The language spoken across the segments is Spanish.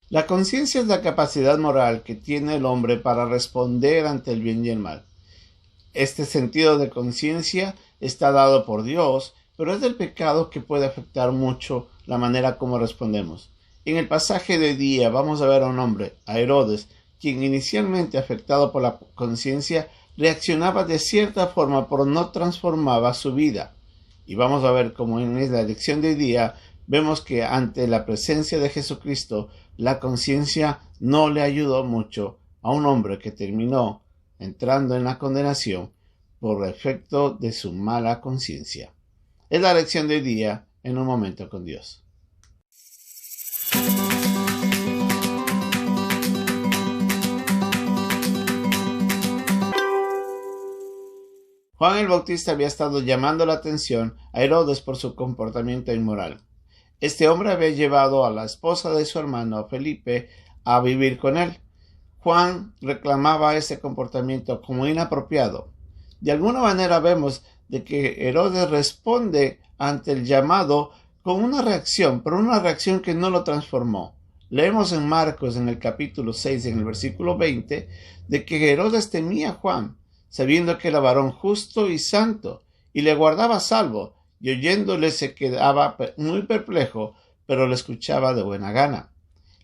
La conciencia es la capacidad moral que tiene el hombre para responder ante el bien y el mal. Este sentido de conciencia está dado por Dios, pero es del pecado que puede afectar mucho la manera como respondemos. En el pasaje de hoy día vamos a ver a un hombre, a Herodes, quien inicialmente afectado por la conciencia reaccionaba de cierta forma, pero no transformaba su vida. Y vamos a ver cómo en la lección de hoy día vemos que ante la presencia de Jesucristo, la conciencia no le ayudó mucho a un hombre que terminó entrando en la condenación por efecto de su mala conciencia. Es la lección de hoy día en un momento con Dios. Juan el Bautista había estado llamando la atención a Herodes por su comportamiento inmoral. Este hombre había llevado a la esposa de su hermano Felipe a vivir con él. Juan reclamaba ese comportamiento como inapropiado. De alguna manera vemos de que Herodes responde ante el llamado con una reacción, pero una reacción que no lo transformó. Leemos en Marcos en el capítulo 6, en el versículo 20, de que Herodes temía a Juan, sabiendo que era varón justo y santo, y le guardaba salvo, y oyéndole se quedaba muy perplejo, pero le escuchaba de buena gana.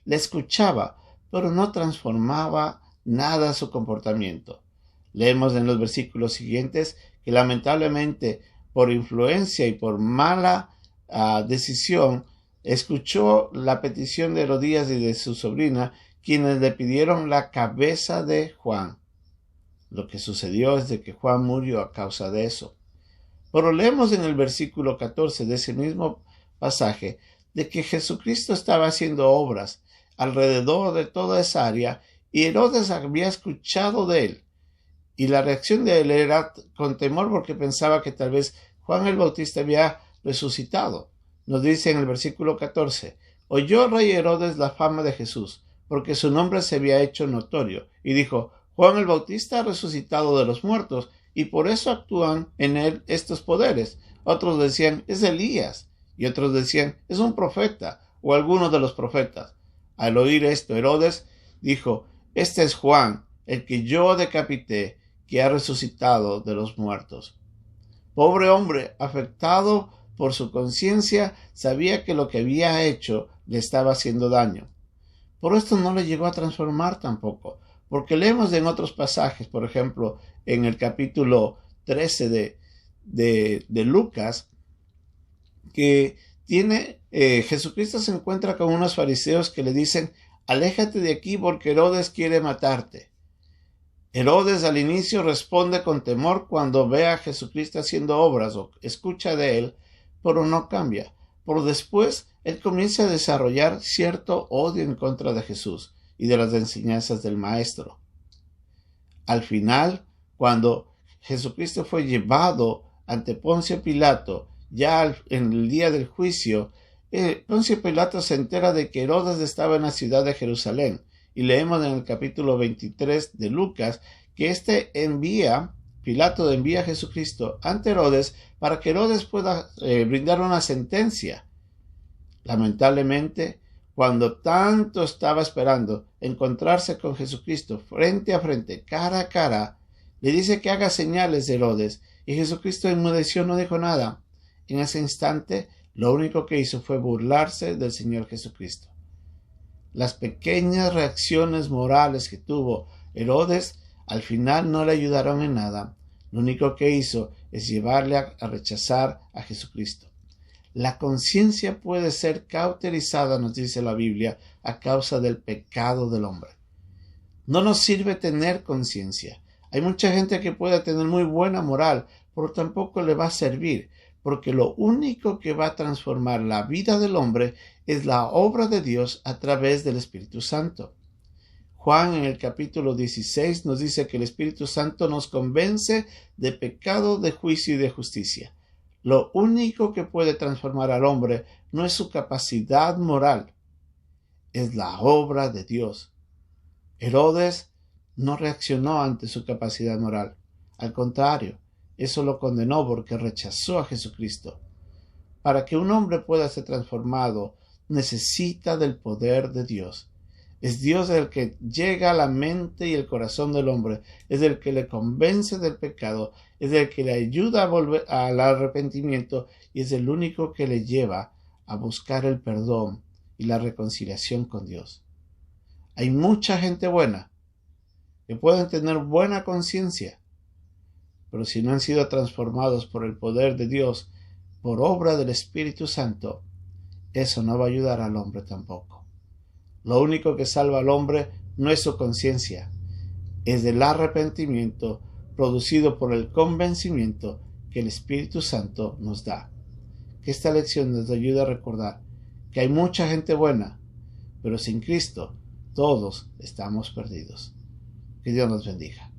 Le escuchaba, pero no transformaba nada su comportamiento. Leemos en los versículos siguientes que lamentablemente por influencia y por mala decisión escuchó la petición de Herodías y de su sobrina, quienes le pidieron la cabeza de Juan. Lo que sucedió es de que Juan murió a causa de eso. Pero leemos en el versículo 14 de ese mismo pasaje de que Jesucristo estaba haciendo obras alrededor de toda esa área y Herodes había escuchado de él. Y la reacción de él era con temor porque pensaba que tal vez Juan el Bautista había resucitado. Nos dice en el versículo 14, oyó el rey Herodes la fama de Jesús, porque su nombre se había hecho notorio, y dijo, Juan el Bautista ha resucitado de los muertos, y por eso actúan en él estos poderes. Otros decían, es Elías, y otros decían, es un profeta, o alguno de los profetas. Al oír esto, Herodes dijo, este es Juan, el que yo decapité, que ha resucitado de los muertos. Pobre hombre, afectado por su conciencia, sabía que lo que había hecho le estaba haciendo daño. Por esto no le llegó a transformar tampoco, porque leemos en otros pasajes, por ejemplo, en el capítulo 13 de Lucas, que Jesucristo se encuentra con unos fariseos que le dicen, aléjate de aquí porque Herodes quiere matarte. Herodes al inicio responde con temor cuando ve a Jesucristo haciendo obras o escucha de él, pero no cambia. Por después, él comienza a desarrollar cierto odio en contra de Jesús y de las enseñanzas del Maestro. Al final, cuando Jesucristo fue llevado ante Poncio Pilato, ya en el día del juicio, Poncio Pilato se entera de que Herodes estaba en la ciudad de Jerusalén. Y leemos en el capítulo 23 de Lucas que Pilato envía a Jesucristo ante Herodes para que Herodes pueda brindar una sentencia. Lamentablemente, cuando tanto estaba esperando encontrarse con Jesucristo frente a frente, cara a cara, le dice que haga señales de Herodes, y Jesucristo enmudeció, no dijo nada. En ese instante, lo único que hizo fue burlarse del Señor Jesucristo. Las pequeñas reacciones morales que tuvo Herodes al final no le ayudaron en nada. Lo único que hizo es llevarle a rechazar a Jesucristo. La conciencia puede ser cauterizada, nos dice la Biblia, a causa del pecado del hombre. No nos sirve tener conciencia. Hay mucha gente que puede tener muy buena moral, pero tampoco le va a servir, porque lo único que va a transformar la vida del hombre es la obra de Dios a través del Espíritu Santo. Juan en el capítulo 16 nos dice que el Espíritu Santo nos convence de pecado, de juicio y de justicia. Lo único que puede transformar al hombre no es su capacidad moral, es la obra de Dios. Herodes no reaccionó ante su capacidad moral. Al contrario, eso lo condenó porque rechazó a Jesucristo. Para que un hombre pueda ser transformado, necesita del poder de Dios. Es Dios el que llega a la mente y el corazón del hombre, es el que le convence del pecado, es el que le ayuda a volver al arrepentimiento y es el único que le lleva a buscar el perdón y la reconciliación con Dios. Hay mucha gente buena que pueden tener buena conciencia, pero si no han sido transformados por el poder de Dios, por obra del Espíritu Santo, eso no va a ayudar al hombre tampoco. Lo único que salva al hombre no es su conciencia, es el arrepentimiento producido por el convencimiento que el Espíritu Santo nos da. Que esta lección nos ayude a recordar que hay mucha gente buena, pero sin Cristo todos estamos perdidos. Que Dios nos bendiga.